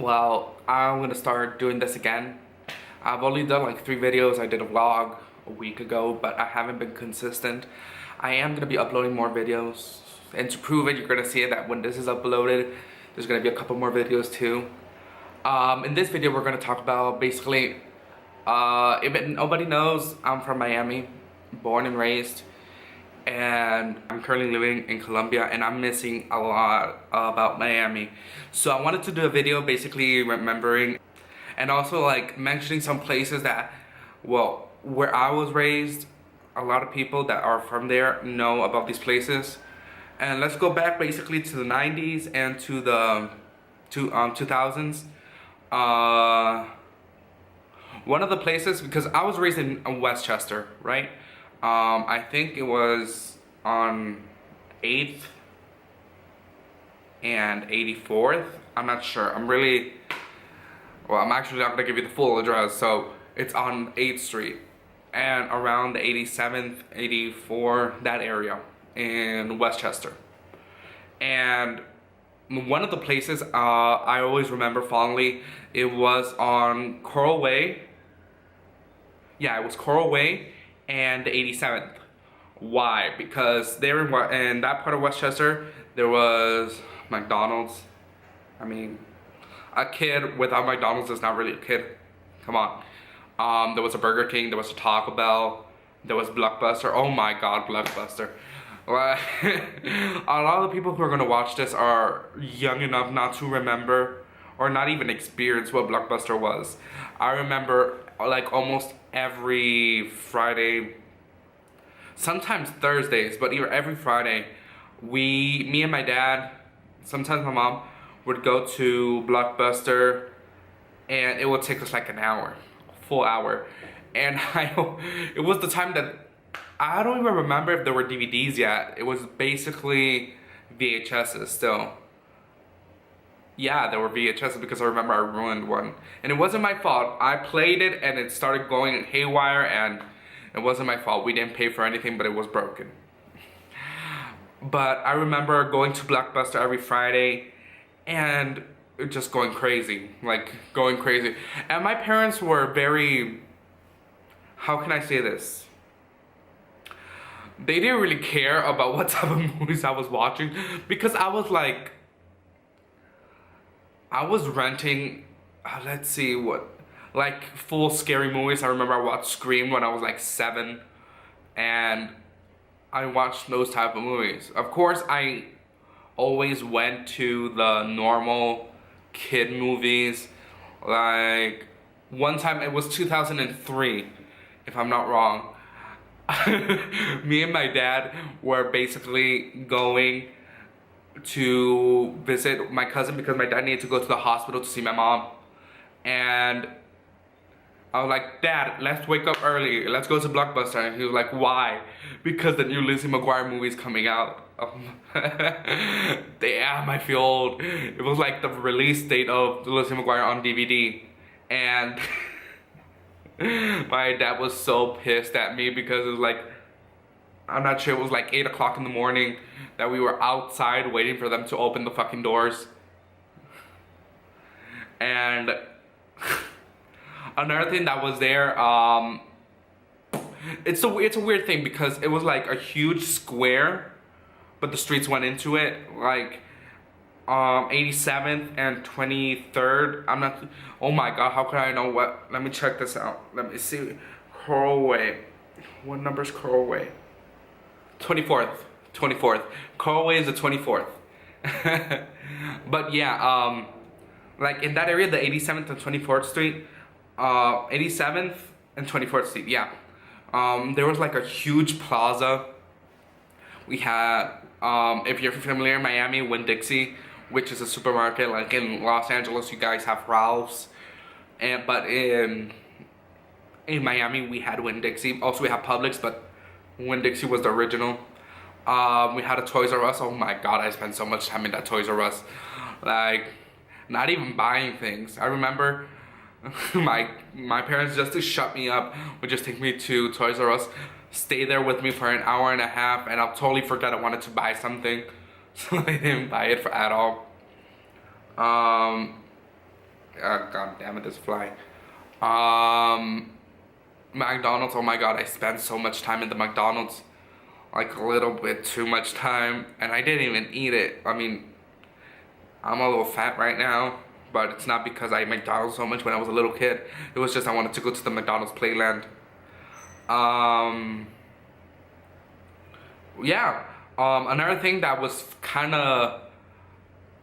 Well, I'm gonna start doing this again. I've only done like 3 videos. I did a vlog a week ago, but I haven't been consistent. I am gonna be uploading more videos, and to prove it, you're gonna see that when this is uploaded, there's gonna be a couple more videos too. In this video, we're gonna talk about basically, if nobody knows, I'm from Miami, born and raised, and I'm currently living in Colombia, and I'm missing a lot about Miami. So I wanted to do a video basically remembering and also like mentioning some places that, well, where I was raised, a lot of people that are from there know about these places. And let's go back basically to the 90s and to the 2000s. One of the places, because I was raised in Westchester, right? I think it was on 8th and 84th. I'm not sure. I'm actually not gonna give you the full address. So it's on 8th Street and around the 87th, 84, that area in Westchester. And one of the places I always remember fondly, it was on Coral Way. Yeah, it was Coral Way and the 87th. Why? Because there in that part of Westchester, there was McDonald's. I mean, a kid without McDonald's is not really a kid. Come on. There was a Burger King, there was a Taco Bell, there was Blockbuster. Oh my God, Blockbuster. A lot of the people who are gonna watch this are young enough not to remember or not even experience what Blockbuster was. I remember like almost every Friday, sometimes Thursdays, but either every Friday, me and my dad, sometimes my mom, would go to Blockbuster, and it would take us like an hour, a full hour. And it was the time that, I don't even remember if there were DVDs yet. It was basically VHSs still. Yeah, there were VHSs because I remember I ruined one. And it wasn't my fault. I played it and it started going haywire, and it wasn't my fault. We didn't pay for anything, but it was broken. But I remember going to Blockbuster every Friday and just going crazy. Like, going crazy. And my parents were very, how can I say this? They didn't really care about what type of movies I was watching, because I was renting, let's see what, like full scary movies. I remember I watched Scream when I was like 7, and I watched those type of movies. Of course, I always went to the normal kid movies. Like, one time, it was 2003, if I'm not wrong. Me and my dad were basically going to visit my cousin because my dad needed to go to the hospital to see my mom. And I was like, Dad, let's wake up early. Let's go to Blockbuster. And he was like, why? Because the new Lizzie McGuire movie is coming out. Damn, I feel old. It was like the release date of Lizzie McGuire on DVD. And my dad was so pissed at me because it was like, I'm not sure, it was like 8 o'clock in the morning that we were outside waiting for them to open the fucking doors. And another thing that was there, it's a weird thing because it was like a huge square, but the streets went into it, like 87th and 23rd. I'm not, oh my God, how could I know what? Let me check this out. Let me see. Coral Way. What number is Coral Way? 24th. Coral Way is the 24th. But yeah, like in that area, the 87th and 24th Street, 87th and 24th Street, yeah. There was like a huge plaza. We had, if you're familiar in Miami, Winn-Dixie, which is a supermarket. Like in Los Angeles, you guys have Ralph's, but in Miami we had Winn-Dixie. Also we have Publix, but Winn-Dixie was the original. We had a Toys R Us. Oh my God, I spent so much time in that Toys R Us. Like, not even buying things. I remember my parents, just to shut me up, would just take me to Toys R Us, stay there with me for an hour and a half, and I'll totally forget I wanted to buy something. So I didn't buy it at all. God damn it, this fly. McDonald's, oh my god, I spent so much time in the McDonald's. Like a little bit too much time, and I didn't even eat it. I mean, I'm a little fat right now, but it's not because I ate McDonald's so much when I was a little kid. It was just I wanted to go to the McDonald's Playland. Yeah. Another thing that was kind of,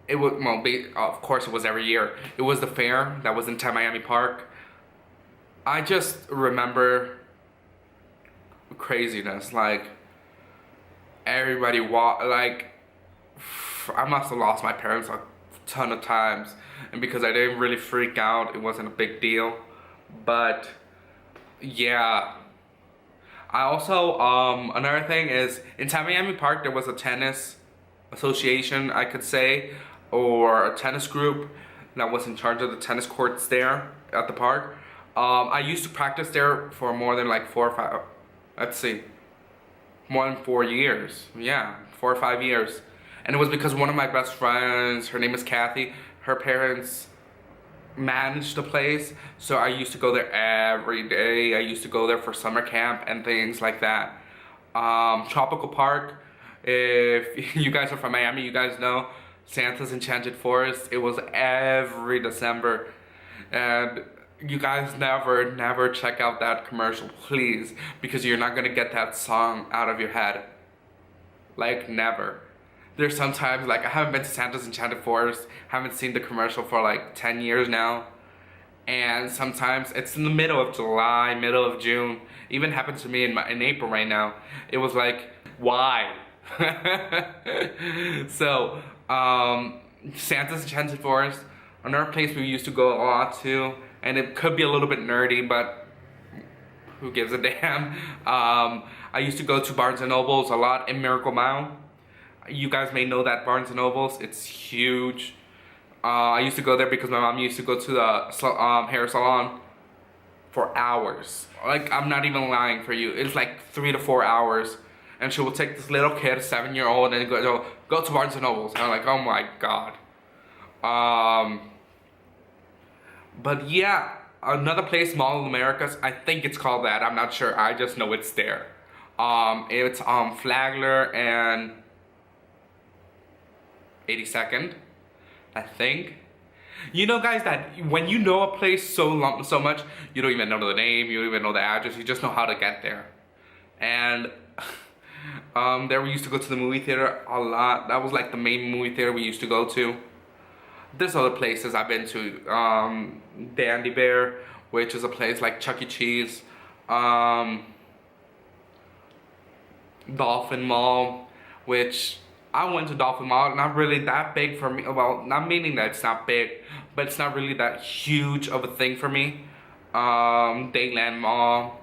it was, well, of course it was every year. It was the fair that was in Miami Park. I just remember craziness, like everybody like I must have lost my parents a ton of times, and because I didn't really freak out, it wasn't a big deal. But yeah, I also another thing is in Miami Park there was a tennis association, I could say, or a tennis group that was in charge of the tennis courts there at the park. I used to practice there for more than like 4 or 5, let's see, more than 4 years. Yeah, 4 or 5 years. And it was because one of my best friends, her name is Kathy, her parents managed the place, so I used to go there every day. I used to go there for summer camp and things like that. Tropical Park, if you guys are from Miami, you guys know Santa's Enchanted Forest. It was every December, and you guys never check out that commercial, please, because you're not gonna get that song out of your head. Like, never. There's sometimes, like, I haven't been to Santa's Enchanted Forest, haven't seen the commercial for like 10 years now, and sometimes it's in the middle of July, middle of June. Even happened to me in April right now. It was like, why? So, Santa's Enchanted Forest, another place we used to go a lot to, and it could be a little bit nerdy, but who gives a damn. I used to go to Barnes & Noble's a lot in Miracle Mile. You guys may know that Barnes & Noble's, it's huge. I used to go there because my mom used to go to the hair salon for hours. Like, I'm not even lying for you. It's like 3 to 4 hours. And she will take this little kid, 7-year-old, and go to Barnes & Noble's. And I'm like, oh my god. But yeah, another place, Mall of Americas, I think it's called that. I'm not sure. I just know it's there. It's Flagler and 82nd, I think. You know, guys, that when you know a place so much, you don't even know the name, you don't even know the address, you just know how to get there. And there we used to go to the movie theater a lot. That was like the main movie theater we used to go to. There's other places I've been to, Dandy Bear, which is a place like Chuck E. Cheese, Dolphin Mall, which I went to Dolphin Mall, not really that big for me. Well, not meaning that it's not big, but it's not really that huge of a thing for me. Dayland Mall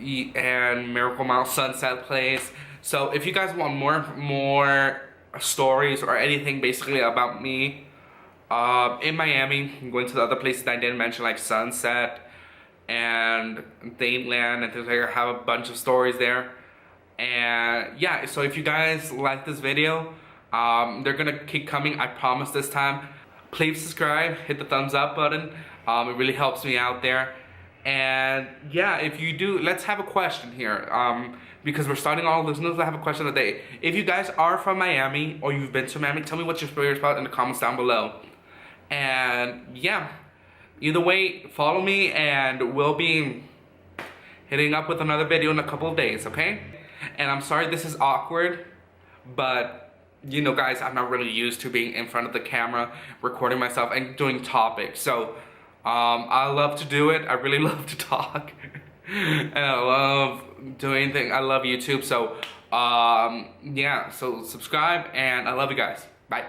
and Miracle Mile, Sunset Place. So if you guys want more stories or anything basically about me in Miami, I'm going to the other places that I didn't mention, like Sunset and Dayland and things like that. I have a bunch of stories there. And yeah, so if you guys like this video, they're gonna keep coming, I promise this time. Please subscribe, hit the thumbs up button. It really helps me out there. And yeah, if you do, let's have a question here. Because we're starting all this news, I have a question of the day. If you guys are from Miami or you've been to Miami, tell me what your favorite spot in the comments down below. And yeah, either way, follow me and we'll be hitting up with another video in a couple of days, okay? And I'm sorry this is awkward, but you know, guys, I'm not really used to being in front of the camera, recording myself and doing topics. So I love to do it. I really love to talk. And I love doing things. I love YouTube. So yeah, so subscribe and I love you guys. Bye.